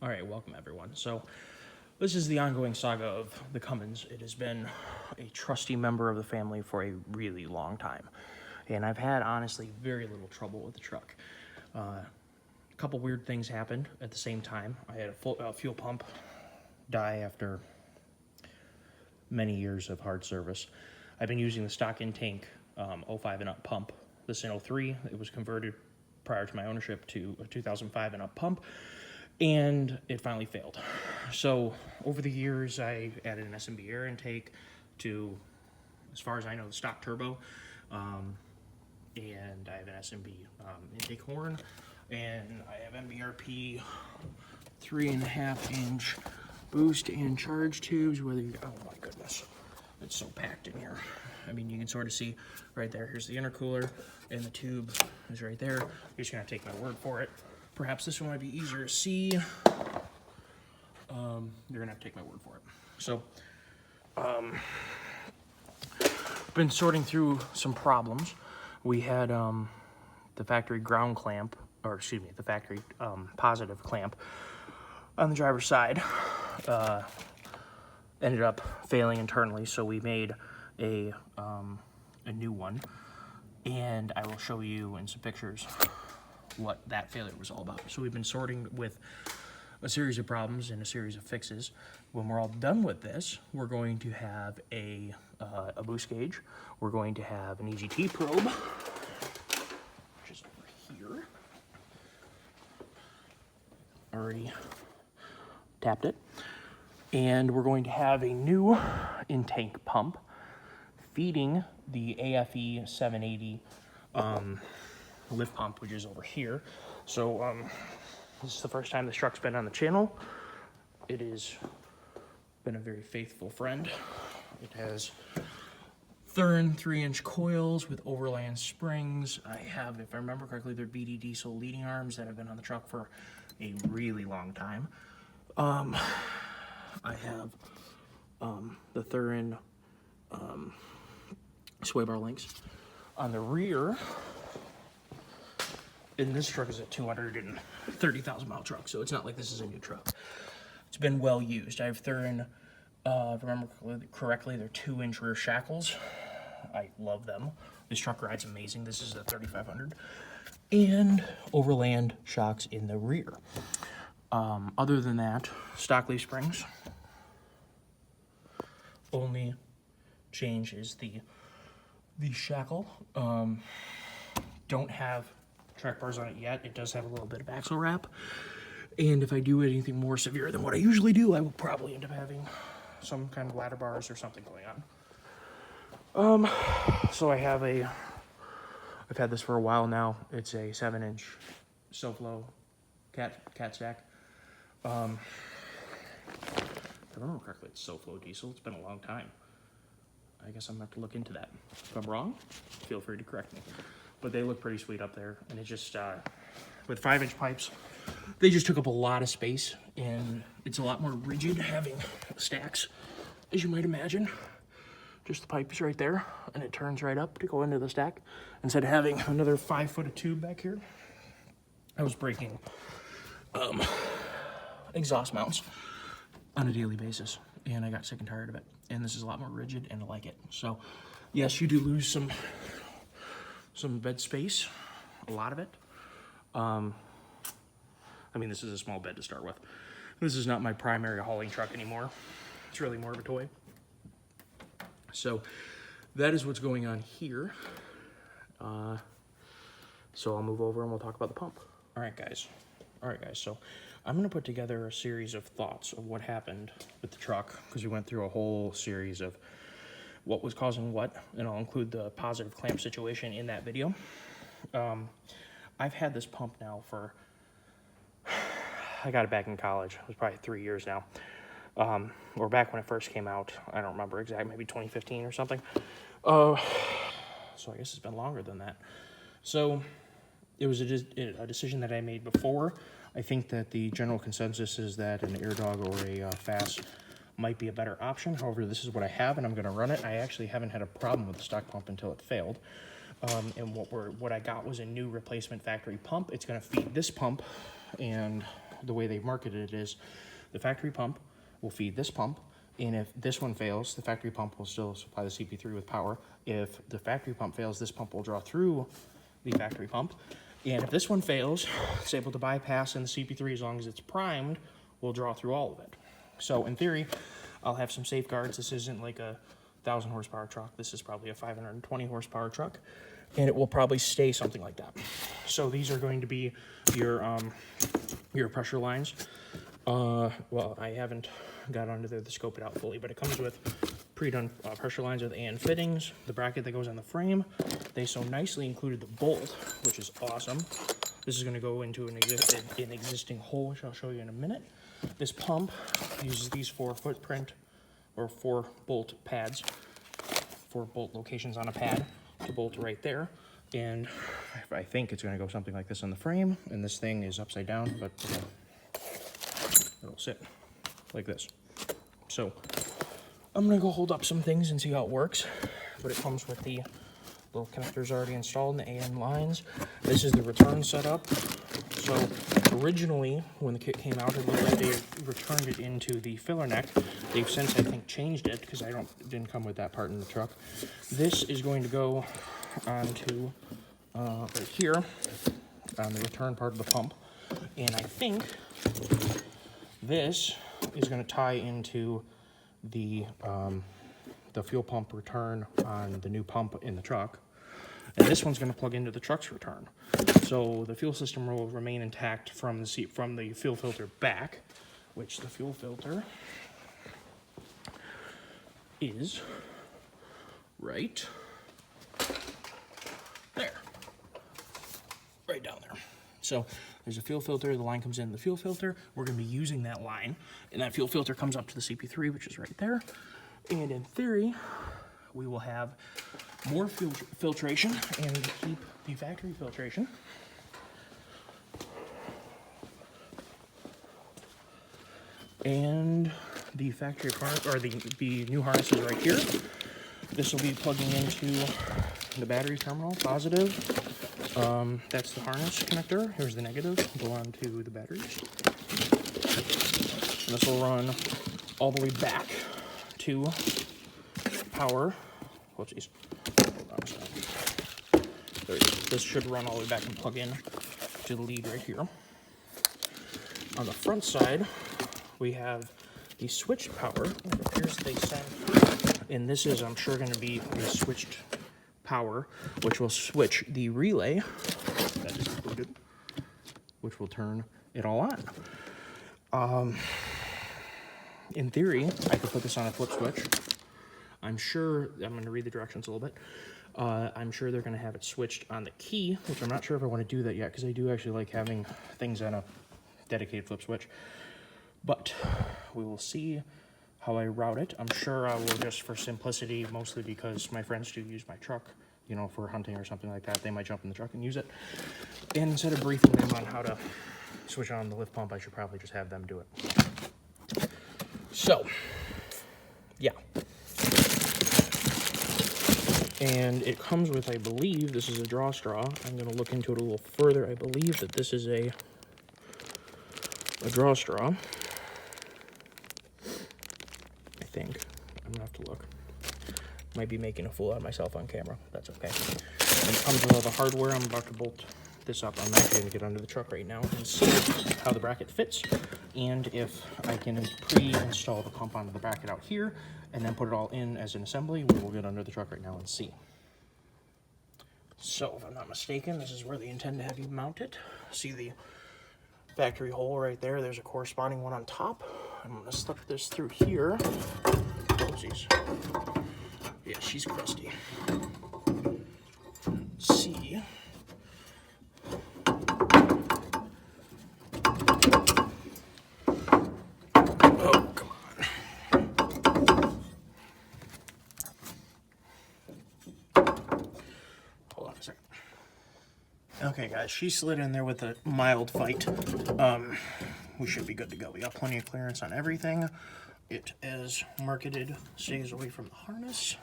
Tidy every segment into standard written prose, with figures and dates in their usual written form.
All right, welcome everyone. So this is the ongoing saga of the Cummins. It has been a trusty member of the family for a really long time. And I've had, honestly, very little trouble with the truck. A couple weird things happened at the same time. I had a fuel pump die after many years of hard service. I've been using the stock in-tank 05 and up pump. This in 03, it was converted prior to my ownership to a 2005 and up pump, and it finally failed. So over the years, I added an SMB air intake to, as far as I know, the stock turbo, and I have an SMB intake horn, and I have MBRP 3.5-inch boost and charge tubes. Whether you, oh my goodness, it's so packed in here. I mean, you can sort of see right there. Here's the intercooler, and the tube is right there. You're just gonna take my word for it. Perhaps this one might be easier to see. You're gonna have to take my word for it. So, been sorting through some problems. We had the factory ground clamp, or excuse me, the factory positive clamp on the driver's side ended up failing internally, so we made a new one, and I will show you in some pictures what that failure was all about. So we've been sorting with a series of problems and a series of fixes. When we're all done with this, we're going to have a boost gauge. We're going to have an EGT probe, which is over here. Already tapped it. And we're going to have a new intake pump feeding the AFE 780 lift pump, which is over here. So this is the first time this truck's been on the channel. It has been a very faithful friend. It has Thurin 3-inch coils with overland springs. I have, if I remember correctly, they're BD diesel leading arms that have been on the truck for a really long time. I have the Thurin sway bar links. On the rear, and this truck is a 230,000 mile truck, so it's not like this is a new truck. It's been well used. I have Thurin, if I remember correctly, they're 2-inch rear shackles. I love them. This truck rides amazing. This is the 3500. And overland shocks in the rear. Other than that, stock leaf springs. Only change is the shackle. Don't have track bars on it yet. It does have a little bit of axle wrap. And if I do anything more severe than what I usually do, I will probably end up having some kind of ladder bars or something going on. So I've had this for a while now. It's a 7-inch SoFlo cat stack. If I remember correctly, it's SoFlo diesel. It's been a long time. I guess I'm gonna have to look into that. If I'm wrong, feel free to correct me. But they look pretty sweet up there, and it just, with 5-inch pipes, they just took up a lot of space, and it's a lot more rigid having stacks, as you might imagine. Just the pipes right there, and it turns right up to go into the stack, instead of having another 5 foot of tube back here. I was breaking exhaust mounts on a daily basis, and I got sick and tired of it. And this is a lot more rigid, and I like it. So, yes, you do lose some bed space, a lot of it. I mean, this is a small bed to start with. This is not my primary hauling truck anymore. It's really more of a toy. So that is what's going on here. So I'll move over and we'll talk about the pump. All right, guys. So I'm gonna put together a series of thoughts of what happened with the truck, because we went through a whole series of what was causing what, and I'll include the positive clamp situation in that video. I've had this pump now for, I got it back in college. It was probably 3 years now. Or back when it first came out. I don't remember exactly, maybe 2015 or something. So I guess it's been longer than that. So it was a decision that I made before. I think that the general consensus is that an AirDog or a FAS might be a better option. However, this is what I have, and I'm gonna run it. I actually haven't had a problem with the stock pump until it failed. And what I got was a new replacement factory pump. It's gonna feed this pump, and the way they've marketed it is the factory pump will feed this pump, and if this one fails, the factory pump will still supply the CP3 with power. If the factory pump fails, this pump will draw through the factory pump. And if this one fails, it's able to bypass, and the CP3, as long as it's primed, will draw through all of it. So in theory, I'll have some safeguards. This isn't like a 1,000 horsepower truck. This is probably a 520 horsepower truck, and it will probably stay something like that. So these are going to be your pressure lines. Well, I haven't got under there to scope it out fully, but it comes with pre-done pressure lines with AN fittings, the bracket that goes on the frame. They so nicely included the bolt, which is awesome. This is going to go into an existing hole, which I'll show you in a minute. This pump uses these 4 bolt pads, 4 bolt locations on a pad to bolt right there. And I think it's going to go something like this on the frame, and this thing is upside down, but it'll sit like this. So I'm going to go hold up some things and see how it works, but it comes with the little connectors already installed in the AN lines. This is the return setup. So originally, when the kit came out, it looked like they returned it into the filler neck. They've since, I think, changed it because it didn't come with that part in the truck. This is going to go onto right here on the return part of the pump, and I think this is going to tie into the fuel pump return on the new pump in the truck, and this one's going to plug into the truck's return. So the fuel system will remain intact from the fuel filter back, which the fuel filter is right there, right down there. So there's a fuel filter, the line comes in the fuel filter. We're going to be using that line, and that fuel filter comes up to the CP3, which is right there. And in theory, we will have more filtration and keep the factory filtration. And the factory part, or the new harness is right here. This will be plugging into the battery terminal, positive. That's the harness connector. Here's the negative, go on to the batteries. And this will run all the way back to power. Whoopsies. Hold on a second. There we go. This should run all the way back and plug in to the lead right here. On the front side, we have the switched power. It appears they sent, and this is, I'm sure, going to be a switched power, which will switch the relay that is included, which will turn it all on. In theory, I could put this on a flip switch. I'm sure, I'm going to read the directions a little bit. I'm sure they're going to have it switched on the key, which I'm not sure if I want to do that yet, because I do actually like having things on a dedicated flip switch. But we will see how I route it. I'm sure I will, just for simplicity, mostly because my friends do use my truck, you know, for hunting or something like that. They might jump in the truck and use it. And instead of briefing them on how to switch on the lift pump, I should probably just have them do it. So, yeah. And it comes with, I believe, this is a draw straw. I'm going to look into it a little further. I believe that this is a draw straw. I think. I'm going to have to look. Might be making a fool out of myself on camera. That's okay. And it comes with all the hardware. I'm about to bolt this up. I'm actually going to get under the truck right now and see how the bracket fits, and if I can pre-install the pump onto the bracket out here and then put it all in as an assembly. We will get under the truck right now and see. So if I'm not mistaken, this is where they intend to have you mount it. See the factory hole right there? There's a corresponding one on top. I'm going to slip this through here. Oopsies. Yeah, she's crusty. Let's see. Oh, come on. Hold on a second. Okay, guys, she slid in there with a mild fight. We should be good to go. We got plenty of clearance on everything. It, as marketed, stays away from the harness.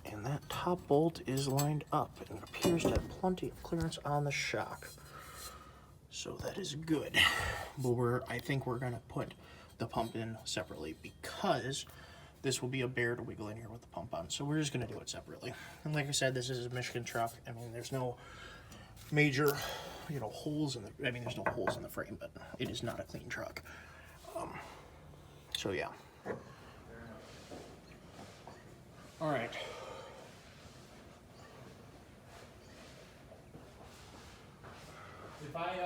And that top bolt is lined up and appears to have plenty of clearance on the shock. So that is good. But I think we're gonna put the pump in separately because this will be a bear to wiggle in here with the pump on. So we're just gonna do it separately. And like I said, this is a Michigan truck. I mean, there's no major, you know, holes in the, I mean, there's no holes in the frame, but it is not a clean truck. So yeah. All right. If I